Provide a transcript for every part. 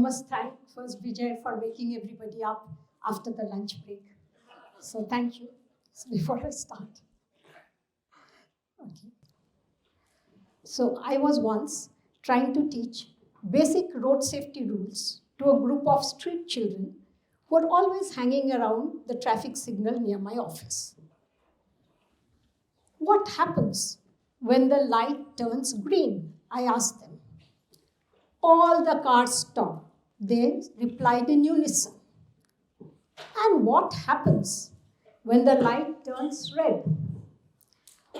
must thank first Vijay for waking everybody up after the lunch break. So thank you. Before I start. Okay. So I was once trying to teach basic road safety rules to a group of street children who were always hanging around the traffic signal near my office. What happens when the light turns green? I asked them. All the cars stopped. They replied in unison. And what happens when the light turns red?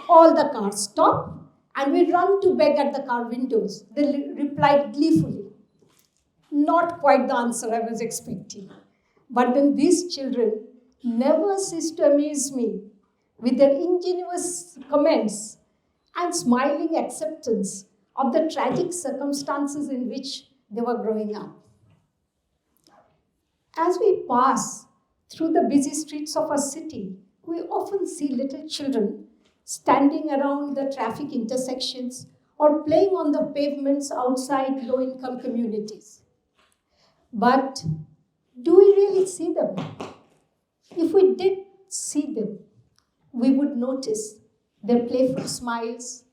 All the cars stop and we run to beg at the car windows. They replied gleefully. Not quite the answer I was expecting. But then these children never ceased to amaze me with their ingenuous comments and smiling acceptance of the tragic circumstances in which they were growing up. As we pass through the busy streets of our city, we often see little children standing around the traffic intersections or playing on the pavements outside low-income communities. But do we really see them? If we did see them, we would notice their playful smiles,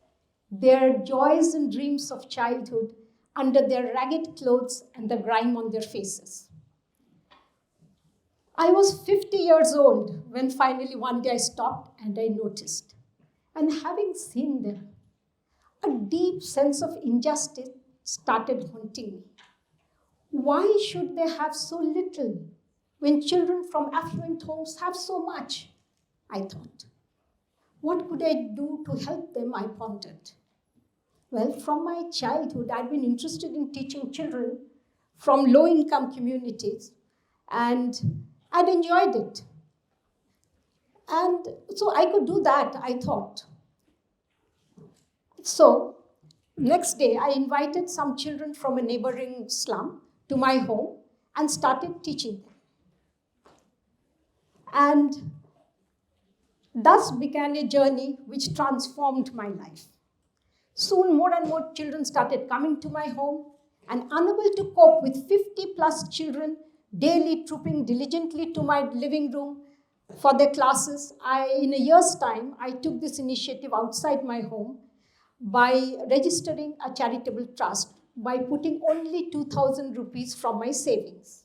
their joys and dreams of childhood under their ragged clothes and the grime on their faces. I was 50 years old when finally one day I stopped and I noticed. And having seen them, a deep sense of injustice started haunting me. Why should they have so little when children from affluent homes have so much? I thought. What could I do to help them? I pondered. Well, from my childhood, I'd been interested in teaching children from low-income communities, and I'd enjoyed it. And so I could do that, I thought. So, next day, I invited some children from a neighboring slum to my home and started teaching them. And thus began a journey which transformed my life. Soon, more and more children started coming to my home, and unable to cope with 50 plus children daily trooping diligently to my living room for their classes, in a year's time, I took this initiative outside my home by registering a charitable trust by putting only 2,000 rupees from my savings.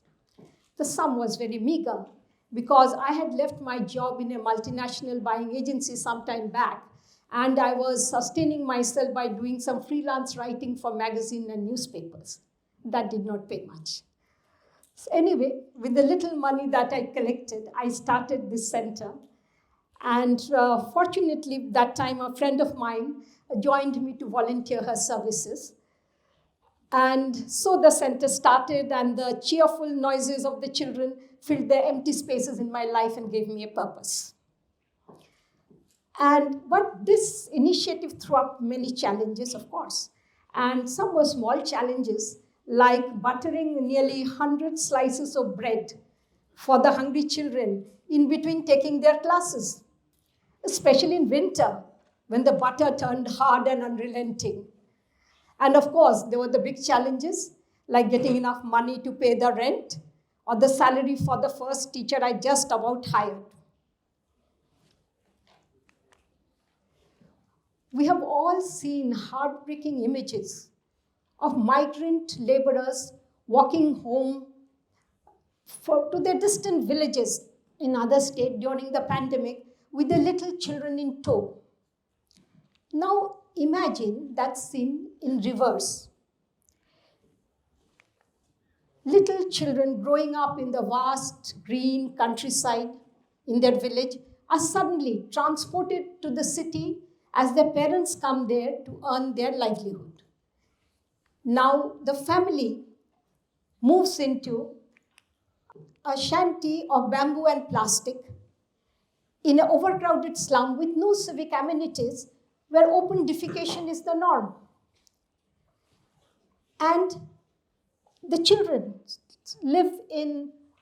The sum was very meager because I had left my job in a multinational buying agency some time back, and I was sustaining myself by doing some freelance writing for magazines and newspapers. That did not pay much. So anyway, with the little money that I collected, I started this center. And fortunately, that time, a friend of mine joined me to volunteer her services. And so the center started, and the cheerful noises of the children filled the empty spaces in my life and gave me a purpose. But this initiative threw up many challenges, of course. And some were small challenges, like buttering nearly 100 slices of bread for the hungry children in between taking their classes, especially in winter, when the butter turned hard and unrelenting. And of course, there were the big challenges, like getting enough money to pay the rent or the salary for the first teacher I just about hired. We have all seen heartbreaking images of migrant laborers walking home to their distant villages in other states during the pandemic with their little children in tow. Now imagine that scene in reverse. Little children growing up in the vast green countryside in their village are suddenly transported to the city as their parents come there to earn their livelihood. Now the family moves into a shanty of bamboo and plastic in an overcrowded slum with no civic amenities, where open defecation is the norm. And the children live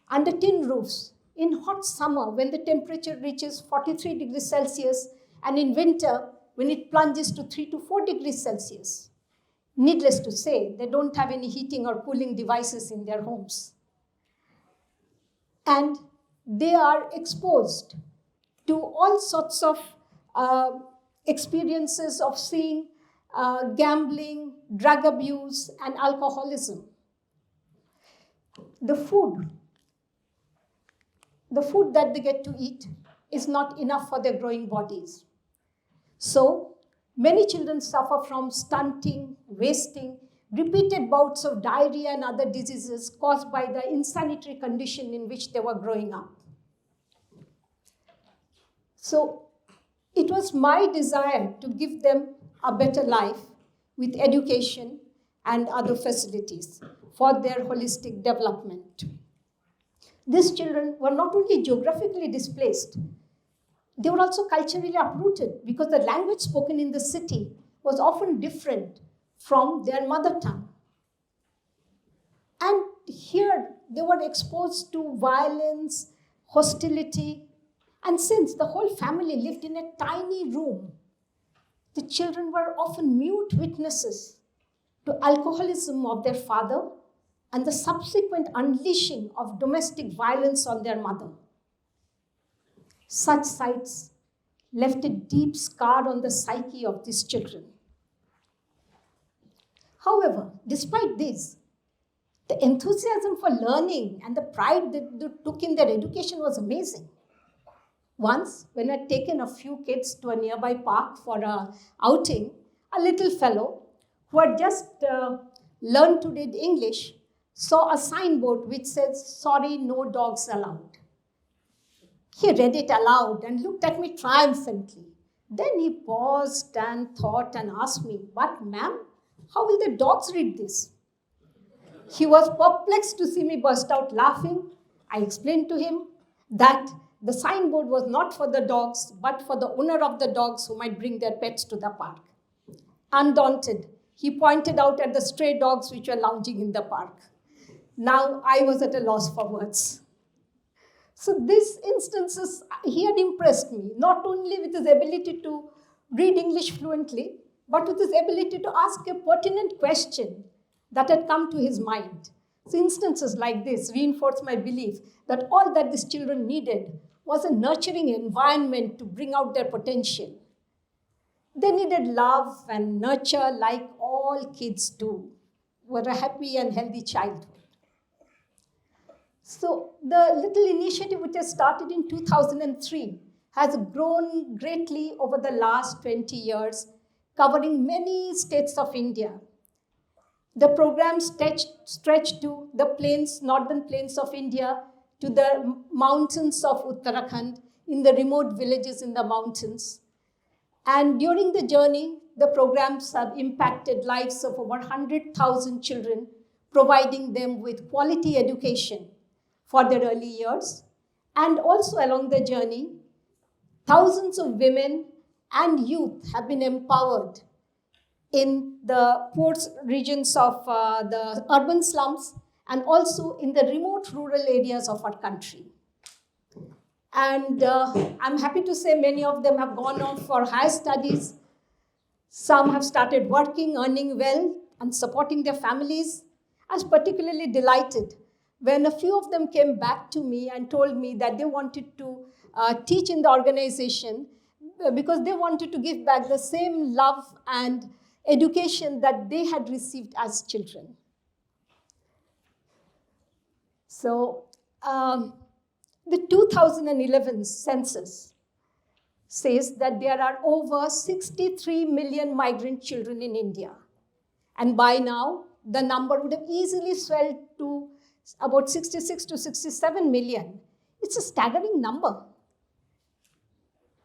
under tin roofs in hot summer when the temperature reaches 43 degrees Celsius, and in winter when it plunges to 3 to 4 degrees Celsius. Needless to say, they don't have any heating or cooling devices in their homes. And they are exposed to all sorts of experiences of seeing gambling, drug abuse, and alcoholism. The food that they get to eat is not enough for their growing bodies. So many children suffer from stunting, wasting, repeated bouts of diarrhea and other diseases caused by the insanitary condition in which they were growing up. So it was my desire to give them a better life with education and other facilities for their holistic development. These children were not only geographically displaced, they were also culturally uprooted because the language spoken in the city was often different from their mother tongue. And here they were exposed to violence, hostility, and since the whole family lived in a tiny room, the children were often mute witnesses to alcoholism of their father and the subsequent unleashing of domestic violence on their mother. Such sights left a deep scar on the psyche of these children. However, despite this, the enthusiasm for learning and the pride that they took in their education was amazing. Once, when I'd taken a few kids to a nearby park for an outing, a little fellow who had just learned to read English saw a signboard which says, "Sorry, no dogs allowed." He read it aloud and looked at me triumphantly. Then he paused and thought and asked me, "But ma'am, how will the dogs read this?" He was perplexed to see me burst out laughing. I explained to him that the signboard was not for the dogs, but for the owner of the dogs who might bring their pets to the park. Undaunted, he pointed out at the stray dogs which were lounging in the park. Now I was at a loss for words. So these instances, he had impressed me, not only with his ability to read English fluently, but with his ability to ask a pertinent question that had come to his mind. So instances like this reinforce my belief that all that these children needed was a nurturing environment to bring out their potential. They needed love and nurture like all kids do, for a happy and healthy childhood. So the little initiative which has started in 2003 has grown greatly over the last 20 years, covering many states of India. The program stretched to the plains, northern plains of India, to the mountains of Uttarakhand, in the remote villages in the mountains. And during the journey, the programs have impacted lives of over 100,000 children, providing them with quality education for their early years. And also along the journey, thousands of women and youth have been empowered in the poor regions of the urban slums and also in the remote rural areas of our country. And I'm happy to say many of them have gone on for higher studies. Some have started working, earning well, and supporting their families. I was particularly delighted when a few of them came back to me and told me that they wanted to teach in the organization because they wanted to give back the same love and education that they had received as children. So the 2011 census says that there are over 63 million migrant children in India. And by now, the number would have easily swelled to about 66 to 67 million. It's a staggering number.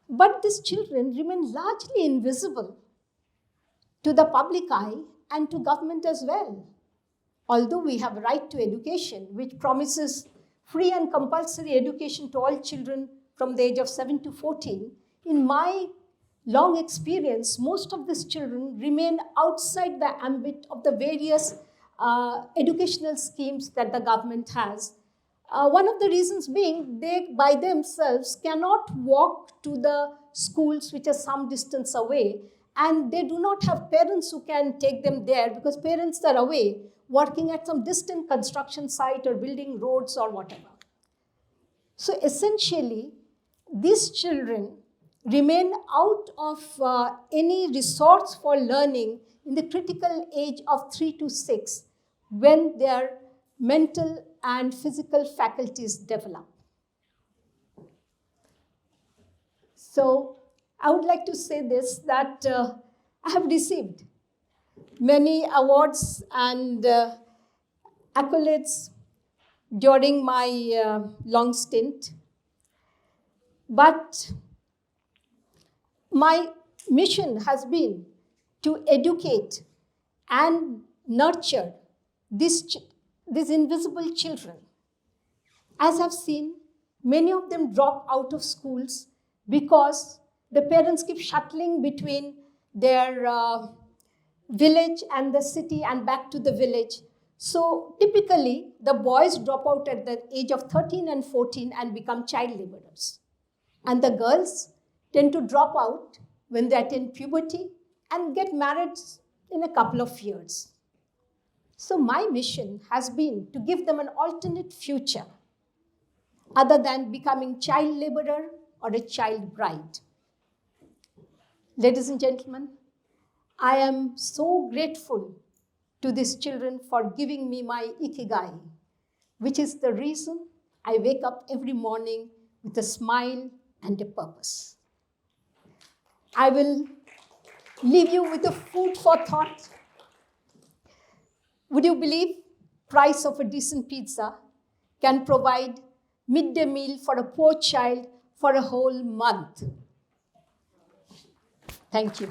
But these children remain largely invisible to the public eye and to government as well. Although we have a right to education, which promises free and compulsory education to all children from the age of 7 to 14, in my long experience, most of these children remain outside the ambit of the various educational schemes that the government has. One of the reasons being they by themselves cannot walk to the schools which are some distance away, and they do not have parents who can take them there because parents are away working at some distant construction site or building roads or whatever. So essentially, these children remain out of any resource for learning in the critical age of 3 to 6 when their mental and physical faculties develop. So I would like to say this, that I have received many awards and accolades during my long stint. But my mission has been to educate and nurture these invisible children. As I've seen, many of them drop out of schools because the parents keep shuttling between their village and the city and back to the village. So typically, the boys drop out at the age of 13 and 14 and become child laborers. And the girls tend to drop out when they attain puberty and get married in a couple of years. So my mission has been to give them an alternate future other than becoming child laborer or a child bride. Ladies and gentlemen, I am so grateful to these children for giving me my Ikigai, which is the reason I wake up every morning with a smile and a purpose. I will leave you with a food for thought. Would you believe price of a decent pizza can provide midday meal for a poor child for a whole month? Thank you.